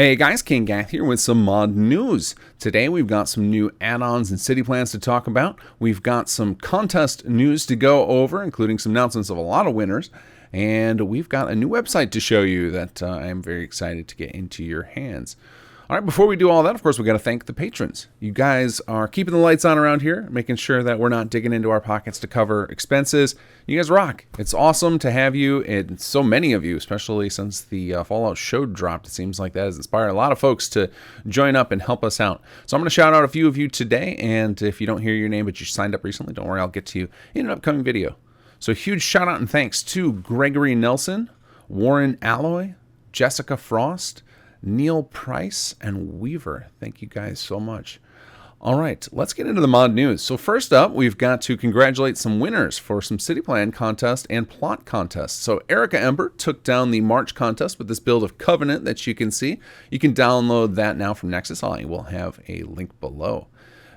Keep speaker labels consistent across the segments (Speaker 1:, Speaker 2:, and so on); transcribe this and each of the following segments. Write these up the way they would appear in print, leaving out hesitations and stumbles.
Speaker 1: Hey guys, kinggath here with some mod news. Today we've got some new add-ons and city plans to talk about. We've got some contest news to go over, including some announcements of a lot of winners. And we've got a new website to show you that I am very excited to get into your hands. All right, before we do all that, of course, we got to thank the patrons. You guys are keeping the lights on around here, making sure that we're not digging into our pockets to cover expenses. You guys rock. It's awesome to have you, and so many of you, especially since the Fallout show dropped. It seems like that has inspired a lot of folks to join up and help us out. So I'm going to shout out a few of you today, and if you don't hear your name but you signed up recently, don't worry, I'll get to you in an upcoming video. So huge shout out and thanks to Gregory Nelson, Warren Alloy, Jessica Frost, Neil Price, and Weaver. Thank you guys so much. All right, let's get into the mod news. So first up, we've got to congratulate some winners for some city plan contest and plot contests. So Erica Ember took down the March contest with this build of Covenant that you can see. You can download that now from Nexus. I will have a link below.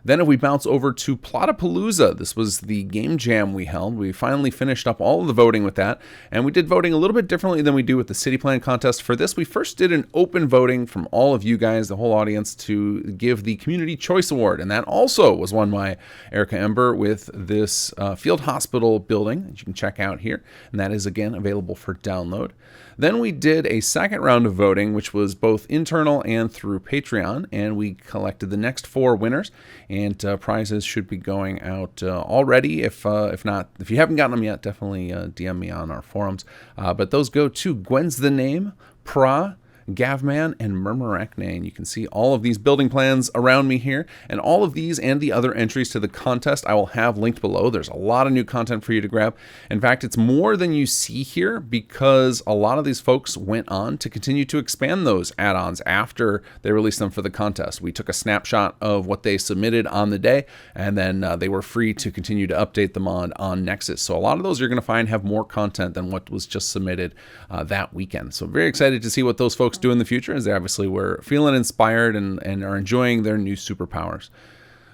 Speaker 1: Then if we bounce over to Plotapalooza, this was the game jam we held. We finally finished up all of the voting with that, and we did voting a little bit differently than we do with the city plan contest. For this, we first did an open voting from all of you guys, the whole audience, to give the Community Choice Award, and that also was won by Erica Ember with this field hospital building that you can check out here, and that is again available for download. Then we did a second round of voting, which was both internal and through Patreon, and we collected the next 4 winners, and prizes should be going out already. If not, if you haven't gotten them yet, definitely DM me on our forums. But those go to Gwen's the Name, Pra, Gavman, and Murmurakne. And you can see all of these building plans around me here, and all of these and the other entries to the contest I will have linked below. There's a lot of new content for you to grab. In fact, it's more than you see here because a lot of these folks went on to continue to expand those add-ons after they released them for the contest. We took a snapshot of what they submitted on the day, and then they were free to continue to update the mod on Nexus. So a lot of those you're going to find have more content than what was just submitted that weekend. So very excited to see what those folks do in the future, as they obviously were feeling inspired and are enjoying their new superpowers.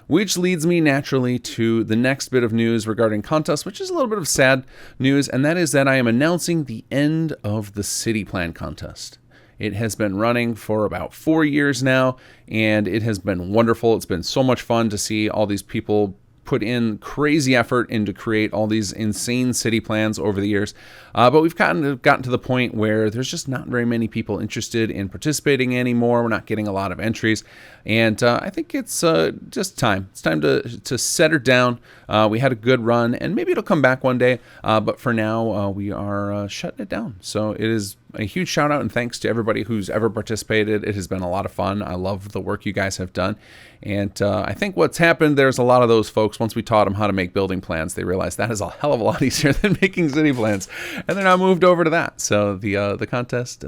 Speaker 1: Which leads me naturally to the next bit of news regarding contests, which is a little bit of sad news, and that is that I am announcing the end of the city plan contest. It has been running for about 4 years now, and it has been wonderful. It's been so much fun to see all these people put in crazy effort into create all these insane city plans over the years. But we've gotten to the point where there's just not very many people interested in participating anymore. We're not getting a lot of entries. And I think it's just time. It's time to set her down. We had a good run, and maybe it'll come back one day. But for now, we are shutting it down. So it is a huge shout out and thanks to everybody who's ever participated. It has been a lot of fun. I love the work you guys have done. And I think what's happened, there's a lot of those folks, once we taught them how to make building plans, they realized that is a hell of a lot easier than making city plans. And they're now moved over to that. So the contest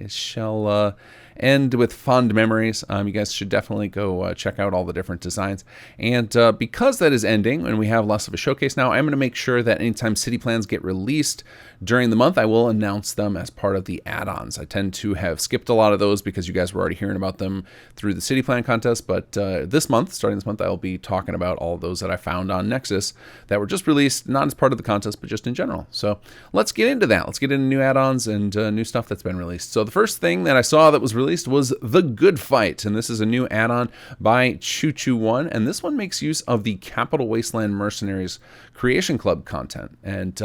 Speaker 1: shall end with fond memories. You guys should definitely go check out all the different designs. And because that is ending and we have less of a showcase now, I'm going to make sure that anytime city plans get released during the month, I will announce them as part of the add-ons. I tend to have skipped a lot of those because you guys were already hearing about them through the city plan contest. But this month, starting this month, I'll be talking about all of those that I found on Nexus that were just released, not as part of the contest, but just in general. So let's get into that. Let's get into new add-ons and new stuff that's been released. So the first thing that I saw that was released was The Good Fight, and this is a new add-on by Choo-Choo-One, and this one makes use of the Capital Wasteland Mercenaries Creation Club content, and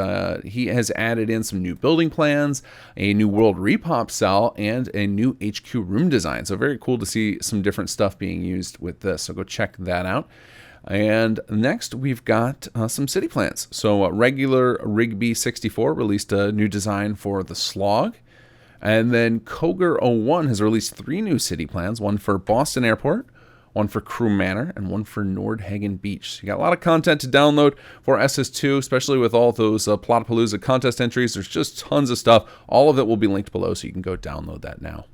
Speaker 1: he has added in some new building plans, a new world repop cell, and a new HQ room design. So very cool to see some different stuff being used with this, so go check that out. And next we've got some city plans. So regular Rigby 64 released a new design for the Slog. And then Koger01 has released 3 new city plans, one for Boston Airport, one for Crew Manor, and one for Nordhagen Beach. So you got a lot of content to download for SS2, especially with all those Plotapalooza contest entries. There's just tons of stuff. All of it will be linked below, so you can go download that now.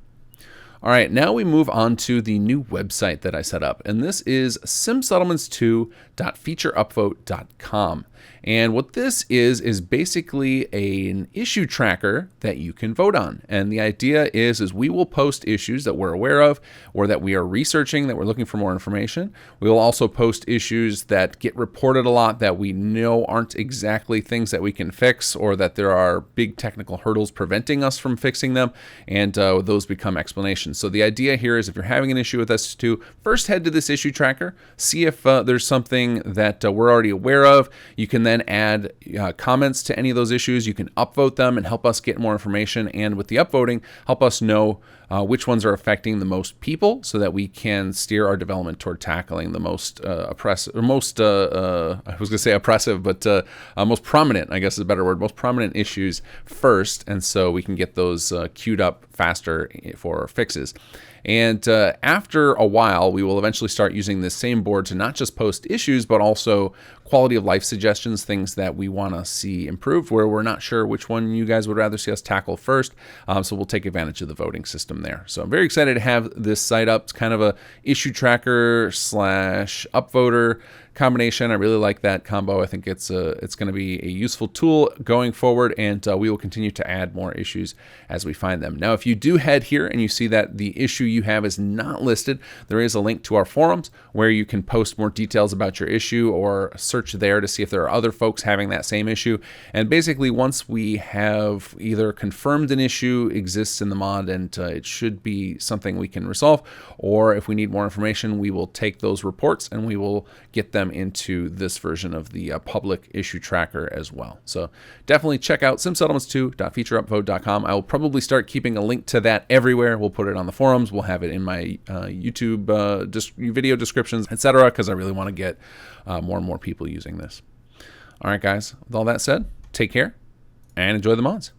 Speaker 1: All right, now we move on to the new website that I set up, and this is simsettlements2.featureupvote.com. And what this is basically an issue tracker that you can vote on. And the idea is we will post issues that we're aware of or that we are researching, that we're looking for more information. We will also post issues that get reported a lot that we know aren't exactly things that we can fix, or that there are big technical hurdles preventing us from fixing them, and those become explanations. So the idea here is if you're having an issue with S2, first head to this issue tracker, see if there's something that we're already aware of. You can then add comments to any of those issues. You can upvote them and help us get more information, and with the upvoting, help us know which ones are affecting the most people, so that we can steer our development toward tackling the most oppressive, or most, I was going to say oppressive, but most prominent, I guess is a better word, most prominent issues first, and so we can get those queued up faster for fixes. And after a while, we will eventually start using this same board to not just post issues, but also quality of life suggestions, things that we want to see improved, where we're not sure which one you guys would rather see us tackle first. So we'll take advantage of the voting system there. So I'm very excited to have this site up. It's kind of a issue tracker / upvoter combination. I really like that combo. I think it's going to be a useful tool going forward, and we will continue to add more issues as we find them. Now, if you do head here and you see that the issue you have is not listed, there is a link to our forums where you can post more details about your issue, or search there to see if there are other folks having that same issue. And basically, once we have either confirmed an issue exists in the mod and it should be something we can resolve, or if we need more information, we will take those reports and we will get them into this version of the public issue tracker as well. So definitely check out simsettlements2.featureupvote.com. I will probably start keeping a link to that everywhere. We'll put it on the forums. We'll have it in my YouTube video descriptions, etc., because I really want to get more and more people using this. All right, guys, with all that said, take care and enjoy the mods.